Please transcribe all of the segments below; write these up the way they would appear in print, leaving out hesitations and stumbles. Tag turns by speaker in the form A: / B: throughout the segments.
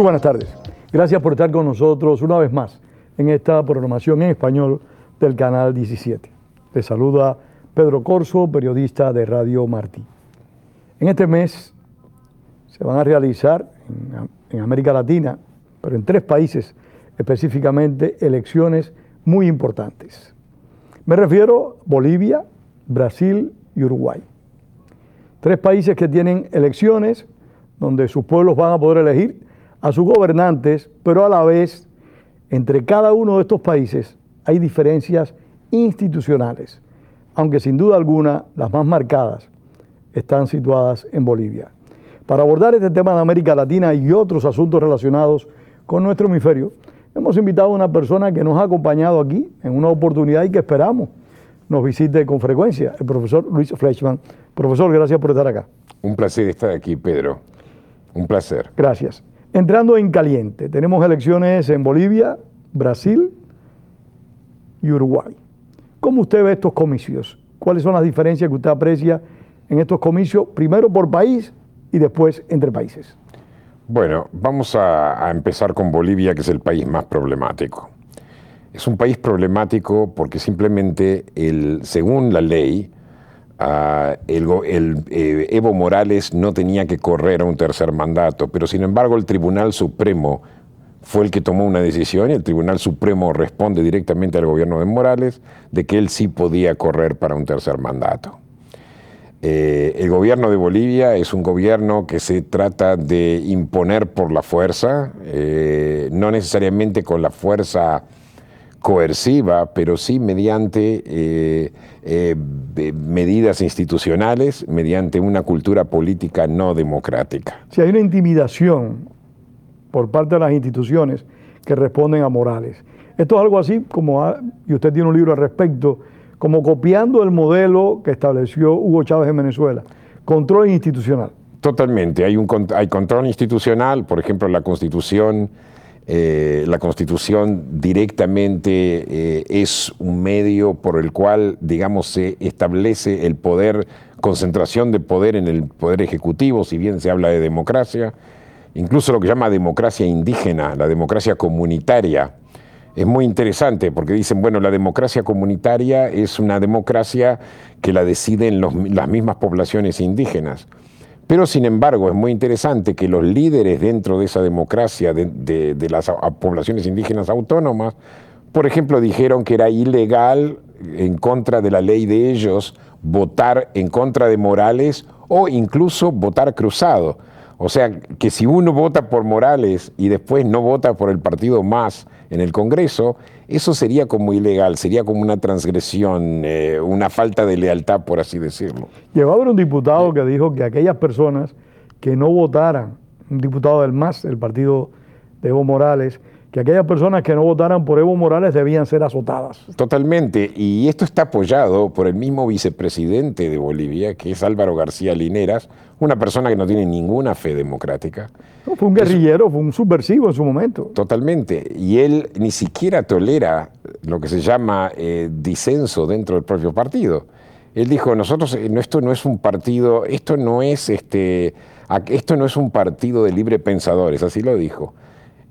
A: buenas tardes. Gracias por estar con nosotros una vez más en esta programación en español del Canal 17. Les saluda Pedro Corzo, periodista de Radio Martí. En este mes se van a realizar en América Latina, pero en 3 países específicamente, elecciones muy importantes. Me refiero a Bolivia, Brasil y Uruguay. 3 países que tienen elecciones donde sus pueblos van a poder elegir a sus gobernantes, pero a la vez, entre cada uno de estos países hay diferencias institucionales, aunque sin duda alguna las más marcadas están situadas en Bolivia. Para abordar este tema de América Latina y otros asuntos relacionados con nuestro hemisferio, hemos invitado a una persona que nos ha acompañado aquí en una oportunidad y que esperamos nos visite con frecuencia, el profesor Luis Fleischmann. Profesor, gracias por estar acá.
B: Un placer estar aquí, Pedro. Un placer.
A: Gracias. Entrando en caliente, tenemos elecciones en Bolivia, Brasil y Uruguay. ¿Cómo usted ve estos comicios? ¿Cuáles son las diferencias que usted aprecia en estos comicios, primero por país y después entre países?
B: Bueno, vamos a empezar con Bolivia, que es el país más problemático. Es un país problemático porque simplemente, según la ley, Evo Morales no tenía que correr a un tercer mandato, pero sin embargo el Tribunal Supremo fue el que tomó una decisión y el Tribunal Supremo responde directamente al gobierno de Morales de que él sí podía correr para un tercer mandato. El gobierno de Bolivia es un gobierno que se trata de imponer por la fuerza, no necesariamente con la fuerza coerciva, pero sí mediante medidas institucionales, mediante una cultura política no democrática.
A: Si hay una intimidación por parte de las instituciones que responden a Morales. Esto es algo así como, y usted tiene un libro al respecto, como copiando el modelo que estableció Hugo Chávez en Venezuela, control institucional.
B: Totalmente, hay control institucional, por ejemplo, la Constitución directamente es un medio por el cual, digamos, se establece el poder, concentración de poder en el poder ejecutivo, si bien se habla de democracia, incluso lo que llama democracia indígena, la democracia comunitaria. Es muy interesante porque dicen, bueno, la democracia comunitaria es una democracia que la deciden las mismas poblaciones indígenas. Pero, sin embargo, es muy interesante que los líderes dentro de esa democracia de las poblaciones indígenas autónomas, por ejemplo, dijeron que era ilegal, en contra de la ley de ellos, votar en contra de Morales o incluso votar cruzado. O sea, que si uno vota por Morales y después no vota por el partido MAS en el Congreso, eso sería como ilegal, sería como una transgresión, una falta de lealtad, por así decirlo.
A: Llegó a haber un diputado que dijo que aquellas personas que no votaran, un diputado del MAS, el partido de Evo Morales, que aquellas personas que no votaran por Evo Morales debían ser azotadas.
B: Totalmente, y esto está apoyado por el mismo vicepresidente de Bolivia, que es Álvaro García Lineras, una persona que no tiene ninguna fe democrática.
A: No, fue un guerrillero, fue un subversivo en su momento.
B: Totalmente, y él ni siquiera tolera lo que se llama disenso dentro del propio partido. Él dijo, nosotros, esto no es un partido, esto no es un partido de libre pensadores, así lo dijo.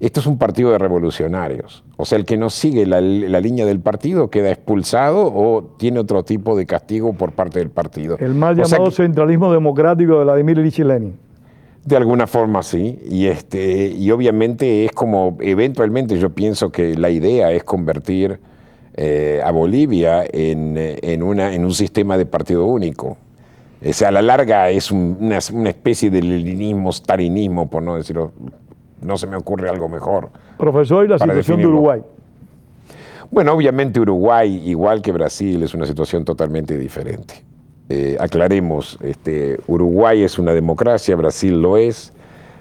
B: Esto es un partido de revolucionarios. O sea, el que no sigue la línea del partido queda expulsado o tiene otro tipo de castigo por parte del partido.
A: El mal llamado centralismo democrático de Vladimir Ilich Lenin.
B: De alguna forma sí, y obviamente es como, eventualmente yo pienso que la idea es convertir a Bolivia en un sistema de partido único. O sea, a la larga es una especie de leninismo, stalinismo, por no decirlo. No se me ocurre algo mejor.
A: Profesor, ¿y la situación de Uruguay?
B: Bueno, obviamente Uruguay, igual que Brasil, es una situación totalmente diferente. Aclaremos, Uruguay es una democracia, Brasil lo es.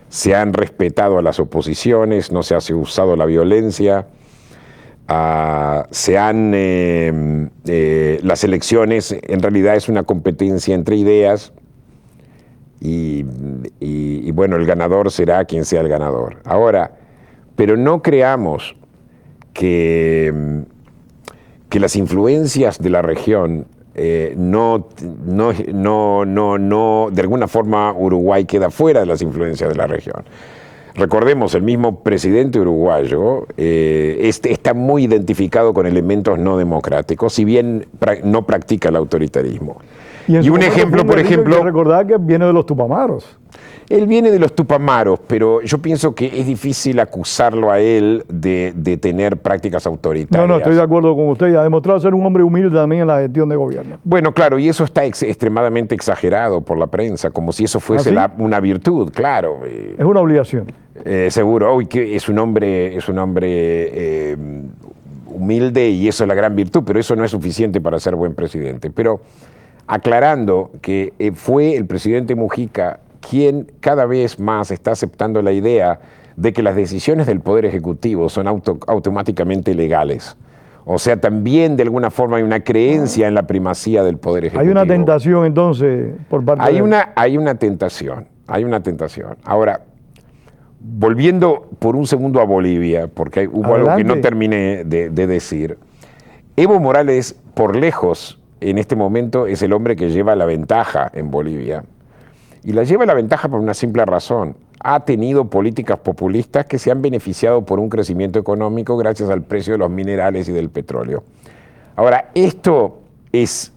B: Se han respetado a las oposiciones, no se ha usado la violencia. Las elecciones en realidad es una competencia entre ideas. Y bueno, el ganador será quien sea el ganador. Ahora, pero no creamos que las influencias de la región de alguna forma Uruguay queda fuera de las influencias de la región. Recordemos, el mismo presidente uruguayo está muy identificado con elementos no democráticos, si bien no practica el autoritarismo.
A: Y
B: un ejemplo, por ejemplo...
A: Hay que recordar que viene de los Tupamaros.
B: Él viene de los Tupamaros, pero yo pienso que es difícil acusarlo a él de tener prácticas autoritarias.
A: No, estoy de acuerdo con usted. Y ha demostrado ser un hombre humilde también en la gestión de gobierno.
B: Bueno, claro, y eso está extremadamente exagerado por la prensa, como si eso fuese
A: ¿Ah, sí?
B: una virtud, claro.
A: Es una obligación.
B: Seguro, hoy que es un hombre humilde y eso es la gran virtud, pero eso no es suficiente para ser buen presidente. Pero aclarando que fue el presidente Mujica quien cada vez más está aceptando la idea de que las decisiones del Poder Ejecutivo son automáticamente legales. O sea, también de alguna forma hay una creencia en la primacía del Poder Ejecutivo.
A: Hay una tentación entonces por parte de él.
B: Hay una tentación. Ahora, volviendo por un segundo a Bolivia, porque hubo algo que no terminé de decir, Evo Morales, por lejos, en este momento, es el hombre que lleva la ventaja en Bolivia. Y la lleva la ventaja por una simple razón. Ha tenido políticas populistas que se han beneficiado por un crecimiento económico gracias al precio de los minerales y del petróleo. Ahora, esto es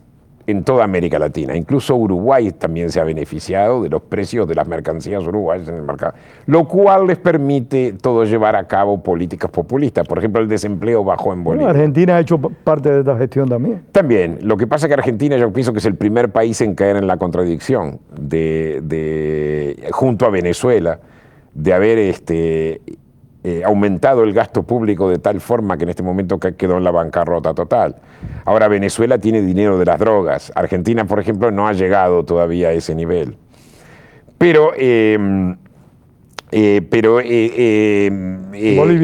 B: en toda América Latina. Incluso Uruguay también se ha beneficiado de los precios de las mercancías uruguayas en el mercado, lo cual les permite todo llevar a cabo políticas populistas. Por ejemplo, el desempleo bajó en Bolivia.
A: Bueno, Argentina ha hecho parte de esta gestión también.
B: También. Lo que pasa es que Argentina yo pienso que es el primer país en caer en la contradicción junto a Venezuela, de haber aumentado el gasto público de tal forma que en este momento quedó en la bancarrota total. Ahora Venezuela tiene dinero de las drogas. Argentina, por ejemplo, no ha llegado todavía a ese nivel. Pero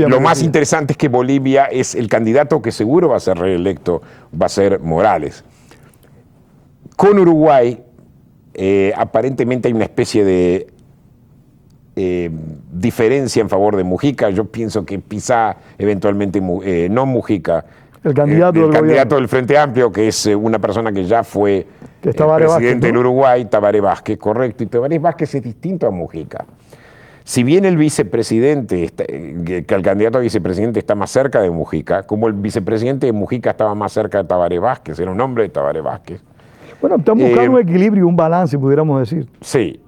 B: lo más interesante es que Bolivia es el candidato que seguro va a ser reelecto, va a ser Morales. Con Uruguay, aparentemente hay una especie de diferencia en favor de Mujica. Yo pienso que quizá eventualmente no Mujica,
A: el candidato
B: del Frente Amplio, que es una persona que ya fue presidente del Uruguay, Tabaré Vázquez, correcto, y Tabaré Vázquez es distinto a Mujica. Si bien el vicepresidente, que el candidato a vicepresidente está más cerca de Mujica, como el vicepresidente de Mujica estaba más cerca de Tabaré Vázquez, era un hombre de Tabaré Vázquez.
A: Bueno, estamos buscando un equilibrio, un balance, pudiéramos decir.
B: Sí.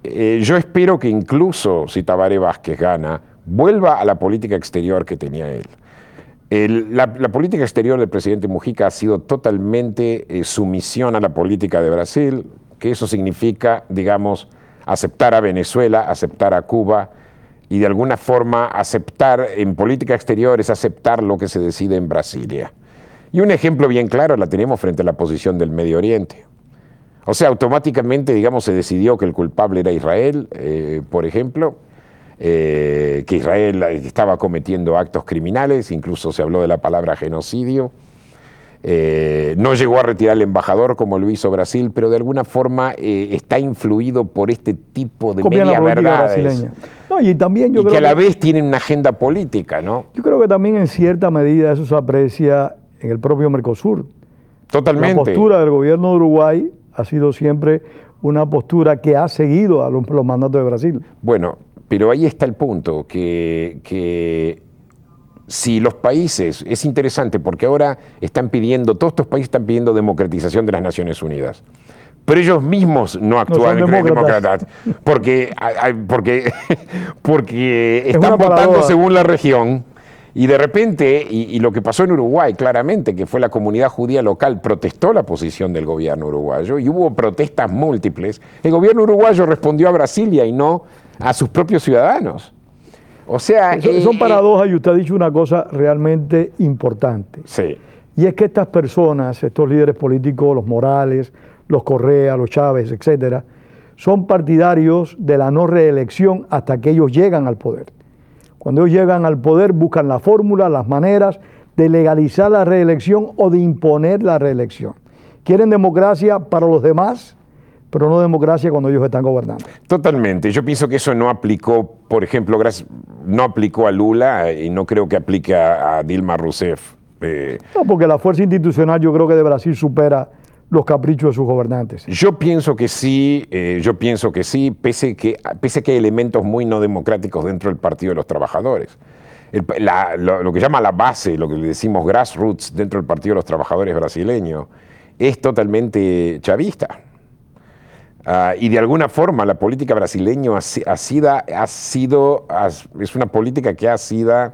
B: Yo espero que incluso si Tabaré Vázquez gana, vuelva a la política exterior que tenía él. La política exterior del presidente Mujica ha sido totalmente sumisión a la política de Brasil, que eso significa, digamos, aceptar a Venezuela, aceptar a Cuba, y de alguna forma aceptar en política exterior es aceptar lo que se decide en Brasilia. Y un ejemplo bien claro la tenemos frente a la posición del Medio Oriente. O sea, automáticamente, digamos, se decidió que el culpable era Israel, por ejemplo, que Israel estaba cometiendo actos criminales, incluso se habló de la palabra genocidio. No llegó a retirar al embajador como lo hizo Brasil, pero de alguna forma está influido por este tipo de media verdades.
A: No, y también yo creo
B: que a la vez tienen una agenda política, ¿no?
A: Yo creo que también en cierta medida eso se aprecia en el propio Mercosur.
B: Totalmente.
A: La postura del gobierno de Uruguay ha sido siempre una postura que ha seguido a los mandatos de Brasil.
B: Bueno, pero ahí está el punto, que si los países, es interesante porque ahora todos estos países están pidiendo democratización de las Naciones Unidas, pero ellos mismos no actúan como demócratas, porque están votando según la región. Y de repente, y lo que pasó en Uruguay claramente, que fue la comunidad judía local, protestó la posición del gobierno uruguayo y hubo protestas múltiples. El gobierno uruguayo respondió a Brasilia y no a sus propios ciudadanos. O sea...
A: Son paradojas y usted ha dicho una cosa realmente importante.
B: Sí.
A: Y es que estas personas, estos líderes políticos, los Morales, los Correa, los Chávez, etcétera, son partidarios de la no reelección hasta que ellos llegan al poder. Cuando ellos llegan al poder buscan la fórmula, las maneras de legalizar la reelección o de imponer la reelección. Quieren democracia para los demás, pero no democracia cuando ellos están gobernando.
B: Totalmente. Yo pienso que eso no aplicó, por ejemplo, no aplicó a Lula y no creo que aplique a Dilma Rousseff.
A: No, porque la fuerza institucional yo creo que de Brasil supera los caprichos de sus gobernantes?
B: Yo pienso que sí, pese que hay elementos muy no democráticos dentro del Partido de los Trabajadores. Lo que llama la base, lo que le decimos grassroots dentro del Partido de los Trabajadores brasileño, es totalmente chavista. Y de alguna forma la política brasileña es una política que ha sido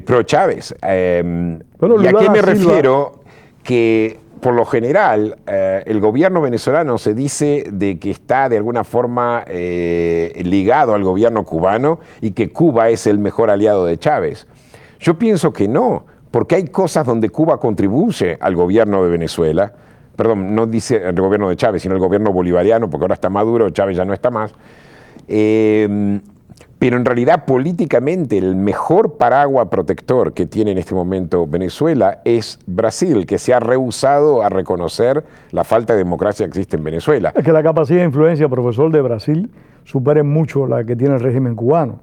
B: pro Chávez. ¿Y a qué me refiero? Que por lo general el gobierno venezolano se dice de que está de alguna forma ligado al gobierno cubano y que Cuba es el mejor aliado de Chávez. Yo pienso que no, porque hay cosas donde Cuba contribuye al gobierno de Venezuela. Perdón, no dice el gobierno de Chávez, sino el gobierno bolivariano, porque ahora está Maduro, Chávez ya no está más. Pero en realidad políticamente el mejor paraguas protector que tiene en este momento Venezuela es Brasil, que se ha rehusado a reconocer la falta de democracia que existe en Venezuela.
A: Es que la capacidad de influencia, profesor, de Brasil supera mucho la que tiene el régimen cubano.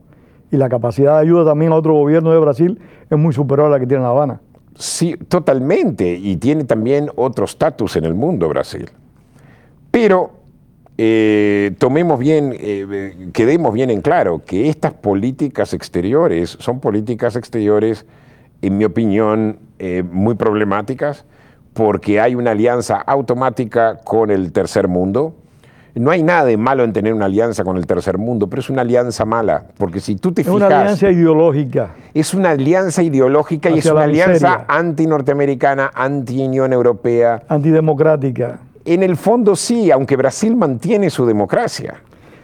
A: Y la capacidad de ayuda también a otro gobierno de Brasil es muy superior a la que tiene La Habana.
B: Sí, totalmente, y tiene también otro estatus en el mundo Brasil. Pero quedemos bien en claro que estas políticas exteriores son políticas exteriores, en mi opinión, muy problemáticas, porque hay una alianza automática con el tercer mundo. No hay nada de malo en tener una alianza con el tercer mundo, pero es una alianza mala, porque si tú te fijas...
A: Es una alianza ideológica.
B: Es una alianza ideológica y es una alianza anti-norteamericana, anti-Unión Europea.
A: Antidemocrática.
B: En el fondo sí, aunque Brasil mantiene su democracia.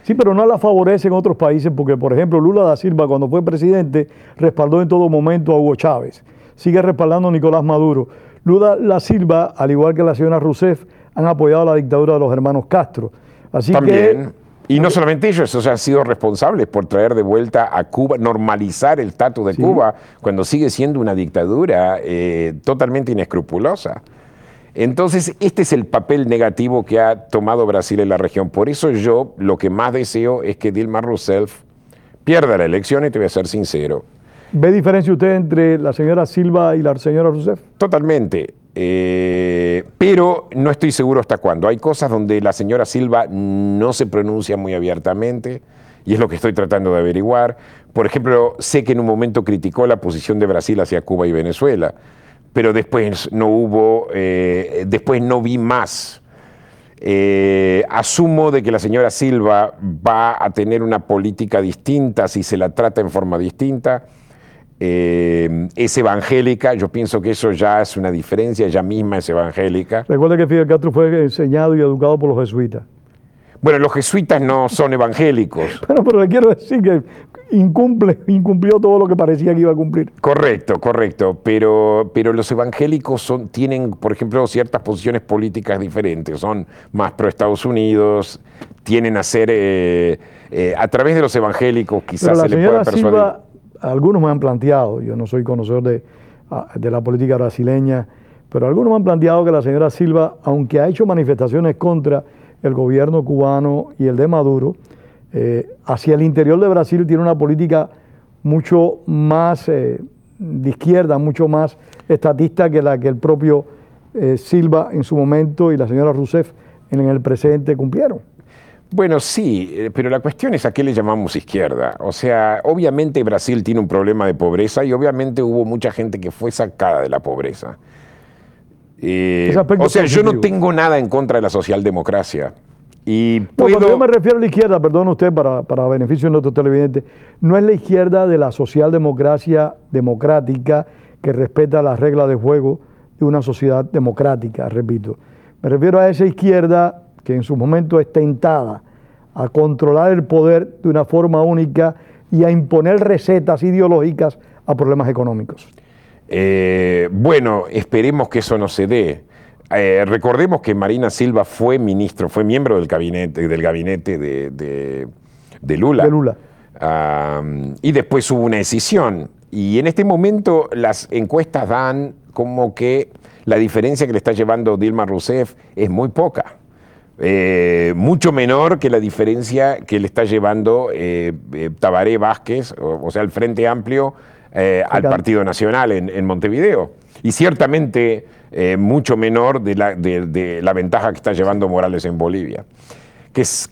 A: Sí, pero no la favorecen otros países porque, por ejemplo, Lula da Silva cuando fue presidente respaldó en todo momento a Hugo Chávez. Sigue respaldando a Nicolás Maduro. Lula da Silva, al igual que la señora Rousseff, han apoyado la dictadura de los hermanos Castro. Así
B: también. Y no solamente ellos, han sido responsables por traer de vuelta a Cuba, normalizar el estatus de Cuba, cuando sigue siendo una dictadura totalmente inescrupulosa. Entonces, este es el papel negativo que ha tomado Brasil en la región. Por eso yo lo que más deseo es que Dilma Rousseff pierda la elección, y te voy a ser sincero.
A: ¿Ve diferencia usted entre la señora Silva y la señora Rousseff?
B: Totalmente. Pero no estoy seguro hasta cuándo. Hay cosas donde la señora Silva no se pronuncia muy abiertamente y es lo que estoy tratando de averiguar. Por ejemplo, sé que en un momento criticó la posición de Brasil hacia Cuba y Venezuela, pero después no vi más. Asumo de que la señora Silva va a tener una política distinta si se la trata en forma distinta. Es evangélica, yo pienso que eso ya es una diferencia, ella misma es evangélica.
A: Recuerda que Fidel Castro fue enseñado y educado por los jesuitas.
B: Bueno, los jesuitas no son evangélicos.
A: Pero le quiero decir que incumplió todo lo que parecía que iba a cumplir.
B: Correcto, pero los evangélicos tienen, por ejemplo, ciertas posiciones políticas diferentes, son más pro Estados Unidos, tienen a ser, a través de los evangélicos quizás se le pueda persuadir.
A: Silva, algunos me han planteado, yo no soy conocedor de la política brasileña, pero algunos me han planteado que la señora Silva, aunque ha hecho manifestaciones contra el gobierno cubano y el de Maduro, hacia el interior de Brasil tiene una política mucho más de izquierda, mucho más estatista que la que el propio Silva en su momento y la señora Rousseff en el presente cumplieron.
B: Bueno, sí, pero la cuestión es a qué le llamamos izquierda. O sea, obviamente Brasil tiene un problema de pobreza y obviamente hubo mucha gente que fue sacada de la pobreza. O sea, yo no tengo nada en contra de la socialdemocracia.
A: Cuando yo me refiero a la izquierda, perdón usted, para beneficio de nuestros televidentes, no es la izquierda de la socialdemocracia democrática que respeta las reglas de juego de una sociedad democrática, repito. Me refiero a esa izquierda que en su momento es tentada a controlar el poder de una forma única y a imponer recetas ideológicas a problemas económicos.
B: Bueno, esperemos que eso no se dé. Recordemos que Marina Silva fue miembro del gabinete de Lula. Y después hubo una decisión. Y en este momento las encuestas dan como que la diferencia que le está llevando Dilma Rousseff es muy poca. Mucho menor que la diferencia que le está llevando Tabaré Vázquez, o sea, el Frente Amplio, al Partido Nacional en Montevideo. Y ciertamente mucho menor de la ventaja que está llevando Morales en Bolivia, que es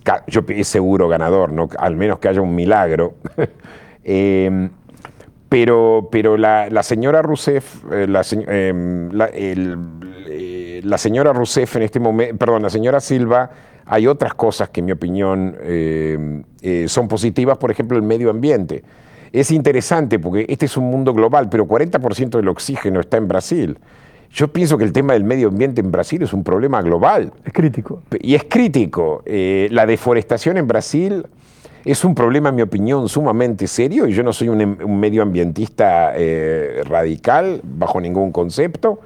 B: seguro ganador, ¿no? Al menos que haya un milagro. Pero la señora Rousseff, la señora Rousseff en este momento, perdón, la señora Silva, hay otras cosas que en mi opinión son positivas, por ejemplo el medio ambiente. Es interesante porque este es un mundo global, pero 40% del oxígeno está en Brasil. Yo pienso que el tema del medio ambiente en Brasil es un problema global.
A: Es crítico.
B: Y es crítico. La deforestación en Brasil es un problema, en mi opinión, sumamente serio, y yo no soy un medioambientista radical, bajo ningún concepto,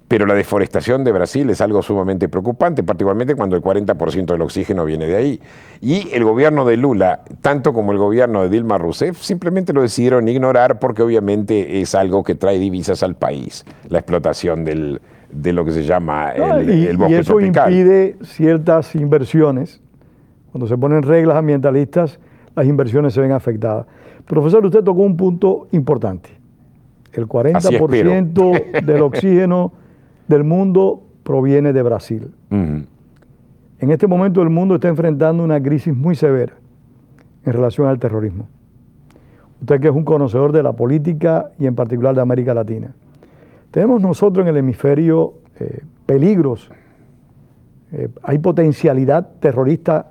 B: pero la deforestación de Brasil es algo sumamente preocupante, particularmente cuando el 40% del oxígeno viene de ahí. Y el gobierno de Lula, tanto como el gobierno de Dilma Rousseff, simplemente lo decidieron ignorar porque obviamente es algo que trae divisas al país, la explotación de lo que se llama el bosque
A: y eso
B: tropical.
A: Impide ciertas inversiones. Cuando se ponen reglas ambientalistas, las inversiones se ven afectadas. Profesor, usted tocó un punto importante. El 40% del oxígeno del mundo proviene de Brasil. En este momento el mundo está enfrentando una crisis muy severa en relación al terrorismo. Usted que es un conocedor de la política y en particular de América Latina. Tenemos nosotros en el hemisferio peligros. Hay potencialidad terrorista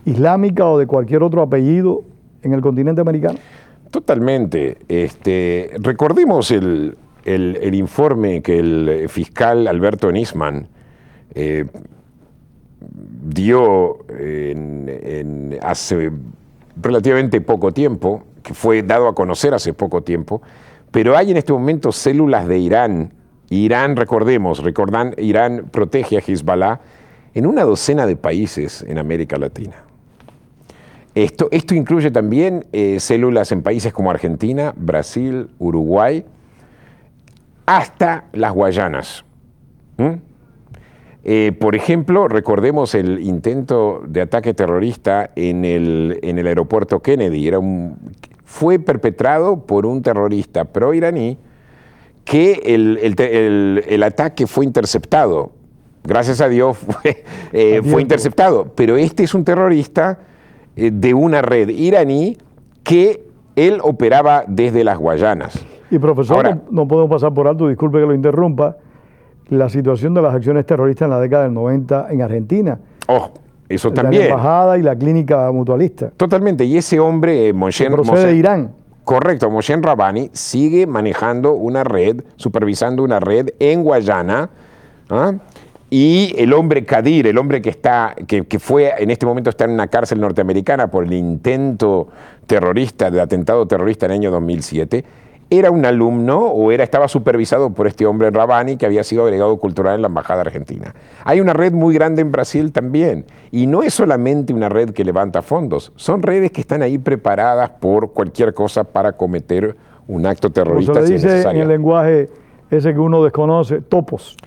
A: islámica o de cualquier otro apellido en el continente americano.
B: Totalmente. Recordemos el informe que el fiscal Alberto Nisman dio hace relativamente poco tiempo, que fue dado a conocer hace poco tiempo, pero hay en este momento células de Irán. Irán protege a Hezbollah en una docena de países en América Latina. Esto incluye también células en países como Argentina, Brasil, Uruguay, hasta las Guayanas. Por ejemplo, recordemos el intento de ataque terrorista en el aeropuerto Kennedy. Fue perpetrado por un terrorista pro-iraní que el ataque fue interceptado. Gracias a Dios fue interceptado. Pero este es un terrorista de una red iraní que él operaba desde las Guayanas.
A: Y profesor, ahora, no podemos pasar por alto, disculpe que lo interrumpa, la situación de las acciones terroristas en la década del 90 en Argentina.
B: Eso también.
A: La embajada y la clínica mutualista.
B: Totalmente. Y ese hombre,
A: procede de Irán.
B: Correcto, Mohsen Rabbani sigue manejando una red, supervisando una red en Guayana. Y el hombre Kadir, el hombre que fue en este momento está en una cárcel norteamericana por el intento terrorista, de atentado terrorista en el año 2007, era un alumno estaba supervisado por este hombre Rabbani que había sido agregado cultural en la Embajada Argentina. Hay una red muy grande en Brasil también, y no es solamente una red que levanta fondos, son redes que están ahí preparadas por cualquier cosa para cometer un acto terrorista.
A: Como se dice en el lenguaje ese que uno desconoce, topos.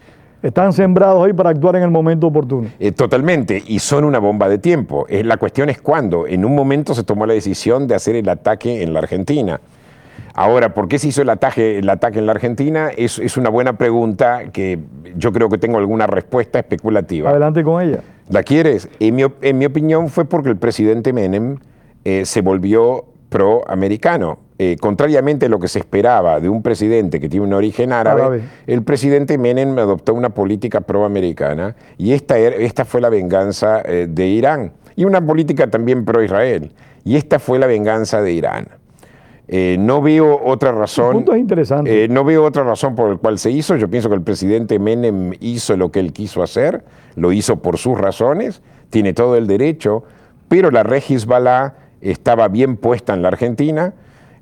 A: Están sembrados ahí para actuar en el momento oportuno.
B: Totalmente, y son una bomba de tiempo. La cuestión es cuándo. En un momento se tomó la decisión de hacer el ataque en la Argentina. Ahora, ¿por qué se hizo el ataque en la Argentina? Es una buena pregunta que yo creo que tengo alguna respuesta especulativa.
A: Adelante con ella.
B: ¿La quieres? En mi opinión fue porque el presidente Menem se volvió proamericano. Contrariamente a lo que se esperaba de un presidente que tiene un origen árabe, el presidente Menem adoptó una política proamericana y esta fue la venganza de Irán. Y una política también pro-Israel. Y esta fue la venganza de Irán. No veo otra razón.
A: El punto es interesante.
B: No veo otra razón por la cual se hizo. Yo pienso que el presidente Menem hizo lo que él quiso hacer, lo hizo por sus razones, tiene todo el derecho, pero la red Hezbollah estaba bien puesta en la Argentina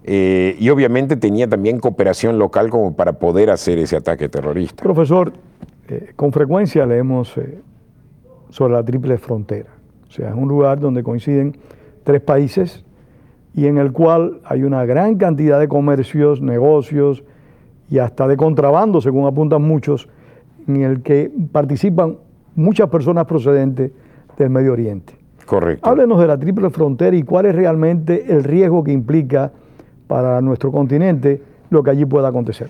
B: y obviamente tenía también cooperación local como para poder hacer ese ataque terrorista.
A: Profesor, con frecuencia leemos sobre la triple frontera. O sea, es un lugar donde coinciden 3 países y en el cual hay una gran cantidad de comercios, negocios y hasta de contrabando, según apuntan muchos, en el que participan muchas personas procedentes del Medio Oriente.
B: Correcto.
A: Háblenos de la triple frontera y cuál es realmente el riesgo que implica para nuestro continente lo que allí pueda acontecer.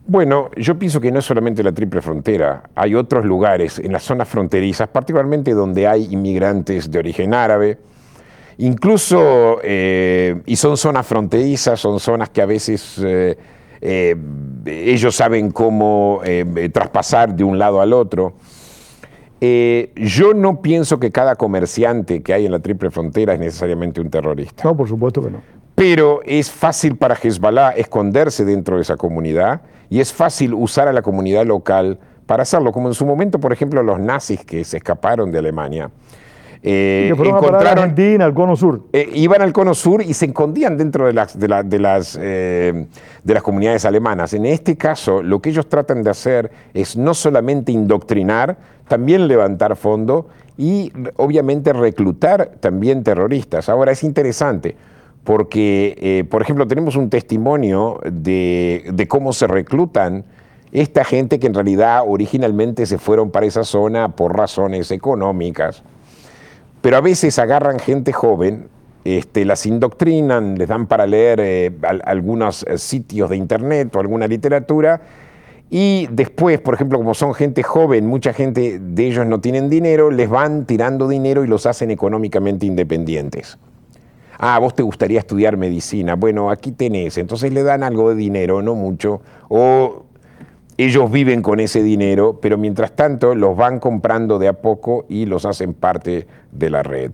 B: Bueno, yo pienso que no es solamente la triple frontera, hay otros lugares en las zonas fronterizas, particularmente donde hay inmigrantes de origen árabe, incluso, y son zonas fronterizas, son zonas que a veces ellos saben cómo traspasar de un lado al otro. Yo no pienso que cada comerciante que hay en la triple frontera es necesariamente un terrorista.
A: No, por supuesto que no.
B: Pero es fácil para Hezbollah esconderse dentro de esa comunidad y es fácil usar a la comunidad local para hacerlo, como en su momento, por ejemplo, los nazis que se escaparon de Alemania.
A: Que fueron a parar a Argentina, al Cono Sur.
B: Iban al Cono Sur y se escondían dentro de las comunidades alemanas. En este caso, lo que ellos tratan de hacer es no solamente indoctrinar, también levantar fondos y obviamente reclutar también terroristas. Ahora, es interesante porque, por ejemplo, tenemos un testimonio de cómo se reclutan esta gente que en realidad originalmente se fueron para esa zona por razones económicas. Pero a veces agarran gente joven, las indoctrinan, les dan para leer algunos sitios de internet o alguna literatura, y después, por ejemplo, como son gente joven, mucha gente de ellos no tienen dinero, les van tirando dinero y los hacen económicamente independientes. Ah, vos te gustaría estudiar medicina, bueno, aquí tenés, entonces le dan algo de dinero, no mucho, o ellos viven con ese dinero, pero mientras tanto los van comprando de a poco y los hacen parte de la red.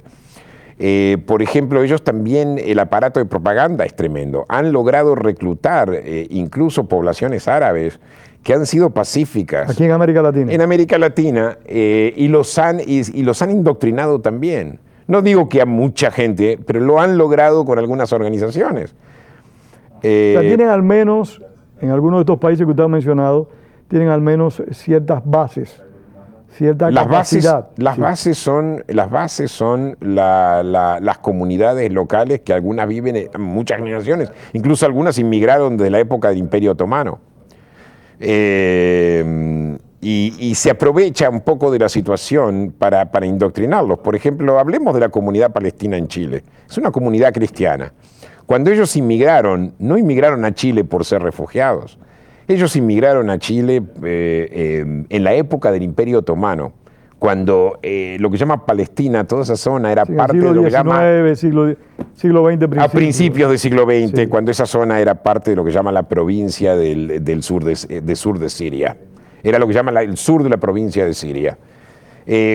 B: Por ejemplo, ellos también, el aparato de propaganda es tremendo. Han logrado reclutar incluso poblaciones árabes que han sido pacíficas.
A: Aquí en América Latina.
B: En América Latina, y los han indoctrinado también. No digo que a mucha gente, pero lo han logrado con algunas organizaciones.
A: O sea, tienen al menos, en algunos de estos países que usted ha mencionado, tienen al menos ciertas bases, cierta capacidad.
B: Las bases son las comunidades locales que algunas viven en muchas generaciones, incluso algunas inmigraron desde la época del Imperio Otomano. Y se aprovecha un poco de la situación para indoctrinarlos. Por ejemplo, hablemos de la comunidad palestina en Chile. Es una comunidad cristiana. Cuando ellos inmigraron, no inmigraron a Chile por ser refugiados. Ellos inmigraron a Chile en la época del Imperio Otomano, cuando lo que se llama Palestina, toda esa zona era parte de lo que llama...
A: siglo XX,
B: a principios del siglo XX,
A: sí,
B: cuando esa zona era parte de lo que llama la provincia del sur de Siria. Era lo que llama el sur de la provincia de Siria.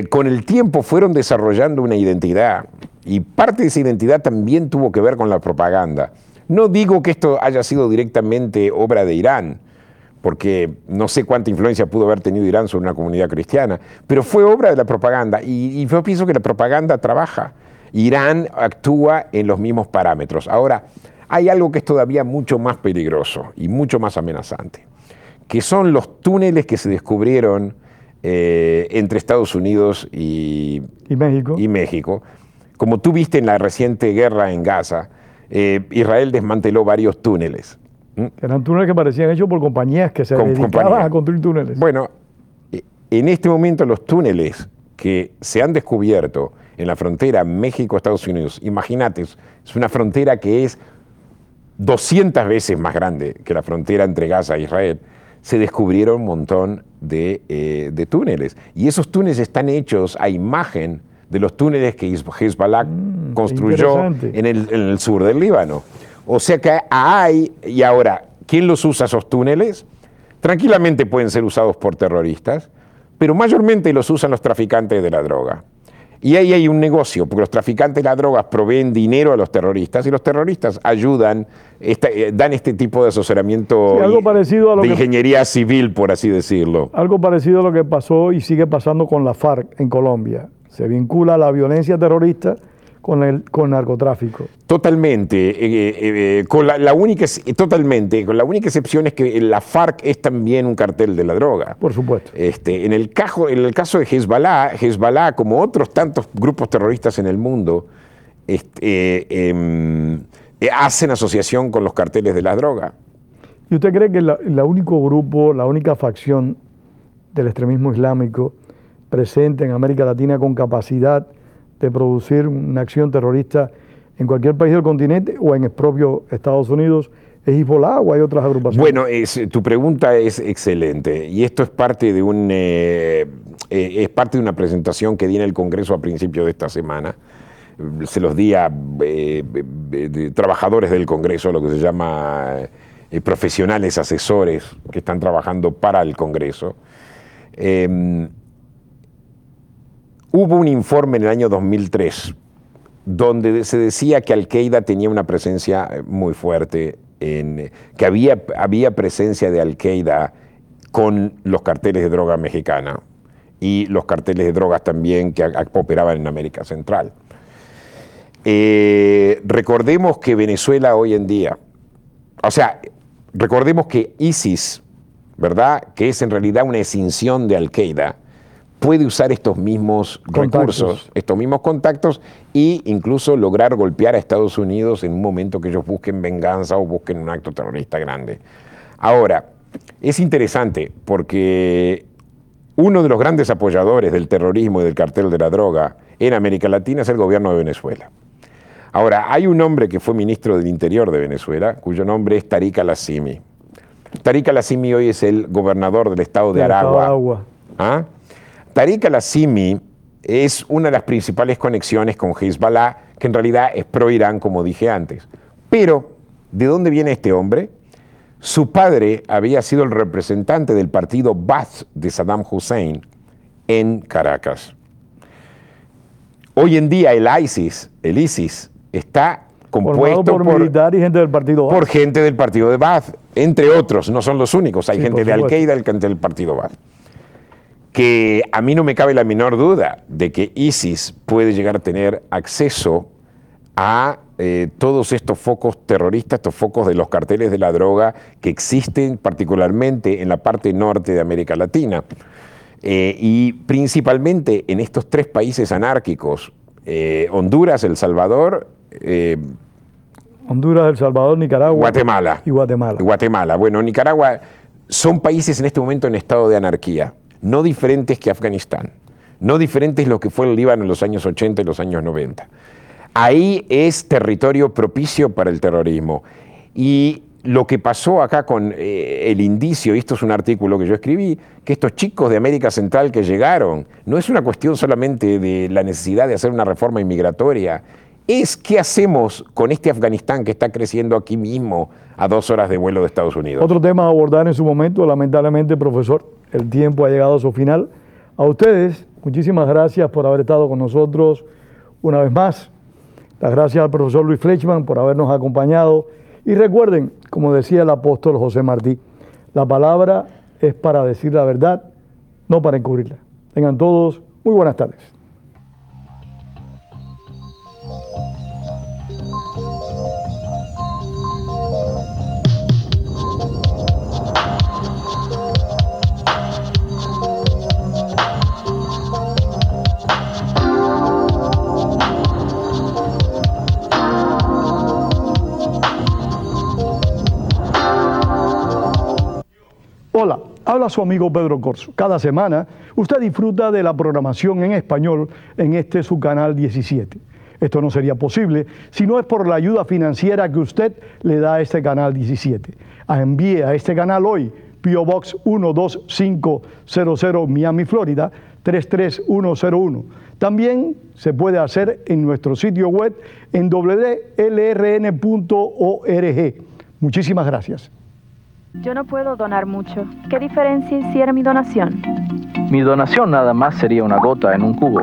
B: Con el tiempo fueron desarrollando una identidad, y parte de esa identidad también tuvo que ver con la propaganda. No digo que esto haya sido directamente obra de Irán, porque no sé cuánta influencia pudo haber tenido Irán sobre una comunidad cristiana, pero fue obra de la propaganda, y yo pienso que la propaganda trabaja. Irán actúa en los mismos parámetros. Ahora, hay algo que es todavía mucho más peligroso y mucho más amenazante, que son los túneles que se descubrieron entre Estados Unidos y México. Como tú viste en la reciente guerra en Gaza, Israel desmanteló varios túneles.
A: Eran túneles que parecían hechos por compañías que se dedicaban a construir túneles.
B: Bueno, en este momento los túneles que se han descubierto en la frontera México-Estados Unidos, imagínate, es una frontera que es 200 veces más grande que la frontera entre Gaza e Israel. Se descubrieron un montón de túneles. Y esos túneles están hechos a imagen de los túneles que Hezbollah construyó en el sur del Líbano. O sea que hay, y ahora, ¿quién los usa esos túneles? Tranquilamente pueden ser usados por terroristas, pero mayormente los usan los traficantes de la droga. Y ahí hay un negocio, porque los traficantes de la droga proveen dinero a los terroristas y los terroristas ayudan, dan este tipo de asesoramiento,
A: algo parecido a lo
B: de ingeniería civil, por así decirlo.
A: Algo parecido a lo que pasó y sigue pasando con la FARC en Colombia. Se vincula la violencia terrorista con narcotráfico.
B: Totalmente, con la única excepción es que la FARC es también un cartel de la droga.
A: Por supuesto.
B: En el caso de Hezbollah, como otros tantos grupos terroristas en el mundo, hacen asociación con los carteles de la droga.
A: ¿Y usted cree que el único grupo, la única facción del extremismo islámico presente en América Latina con capacidad de producir una acción terrorista en cualquier país del continente o en el propio Estados Unidos ¿Es Hezbollah o hay otras agrupaciones?
B: Bueno, tu pregunta es excelente y esto es parte de una presentación que di en el Congreso a principios de esta semana. Se los di a trabajadores del Congreso, lo que se llama profesionales asesores que están trabajando para el Congreso. Hubo un informe en el año 2003 donde se decía que Al-Qaeda tenía una presencia muy fuerte, que había presencia de Al-Qaeda con los carteles de droga mexicana y los carteles de drogas también que operaban en América Central. Recordemos que Venezuela hoy en día, recordemos que ISIS, ¿verdad?, que es en realidad una escinción de Al-Qaeda, puede usar estos mismos recursos, estos mismos contactos e incluso lograr golpear a Estados Unidos en un momento que ellos busquen venganza o busquen un acto terrorista grande. Ahora, es interesante porque uno de los grandes apoyadores del terrorismo y del cartel de la droga en América Latina es el gobierno de Venezuela. Ahora, hay un hombre que fue ministro del Interior de Venezuela, cuyo nombre es Tariq al-Assimi. Tariq al-Assimi hoy es el gobernador del estado de Aragua. ¿Ah? Tariq al-Assimi es una de las principales conexiones con Hezbollah, que en realidad es pro-Irán, como dije antes. Pero, ¿de dónde viene este hombre? Su padre había sido el representante del partido Ba'ath de Saddam Hussein en Caracas. Hoy en día el ISIS está compuesto
A: por militares y gente del partido Ba'ath.
B: Por gente del partido de Ba'ath, entre otros, no son los únicos. Hay gente de Al-Qaeda y gente del partido Ba'ath. Que a mí no me cabe la menor duda de que ISIS puede llegar a tener acceso a todos estos focos terroristas, estos focos de los carteles de la droga que existen particularmente en la parte norte de América Latina. Y principalmente en estos tres países anárquicos, Honduras, El Salvador,
A: Honduras, El Salvador, Nicaragua
B: Guatemala.
A: Y Guatemala.
B: Guatemala. Bueno, Nicaragua son países en este momento en estado de anarquía, no diferentes que Afganistán, no diferentes lo que fue el Líbano en los años 80 y los años 90. Ahí es territorio propicio para el terrorismo. Y lo que pasó acá con el indicio, y esto es un artículo que yo escribí, que estos chicos de América Central que llegaron, no es una cuestión solamente de la necesidad de hacer una reforma inmigratoria, es qué hacemos con este Afganistán que está creciendo aquí mismo a 2 horas de vuelo de Estados Unidos.
A: Otro tema a abordar en su momento, lamentablemente, profesor, el tiempo ha llegado a su final. A ustedes, muchísimas gracias por haber estado con nosotros una vez más. Las gracias al profesor Luis Fleischmann por habernos acompañado. Y recuerden, como decía el apóstol José Martí, la palabra es para decir la verdad, no para encubrirla. Tengan todos muy buenas tardes. Hola, habla su amigo Pedro Corso. Cada semana usted disfruta de la programación en español en su canal 17. Esto no sería posible si no es por la ayuda financiera que usted le da a este canal 17. Envíe a este canal hoy P.O. Box 12500 Miami, Florida 33101. También se puede hacer en nuestro sitio web en wlrn.org. Muchísimas gracias.
C: Yo no puedo donar mucho. ¿Qué diferencia hiciera mi donación?
D: Mi donación nada más sería una gota en un cubo.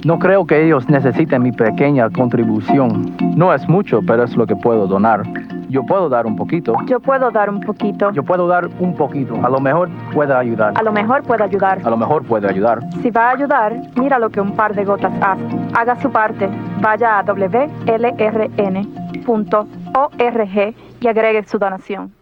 D: No creo que ellos necesiten mi pequeña contribución. No es mucho, pero es lo que puedo donar. Yo puedo dar un poquito.
C: Yo puedo dar un poquito.
D: Yo puedo dar un poquito. A lo mejor pueda ayudar.
C: A lo mejor puede ayudar.
D: A lo mejor puede ayudar.
C: Si va a ayudar, mira lo que un par de gotas hace. Haga su parte. Vaya a wlrn.org y agregue su donación.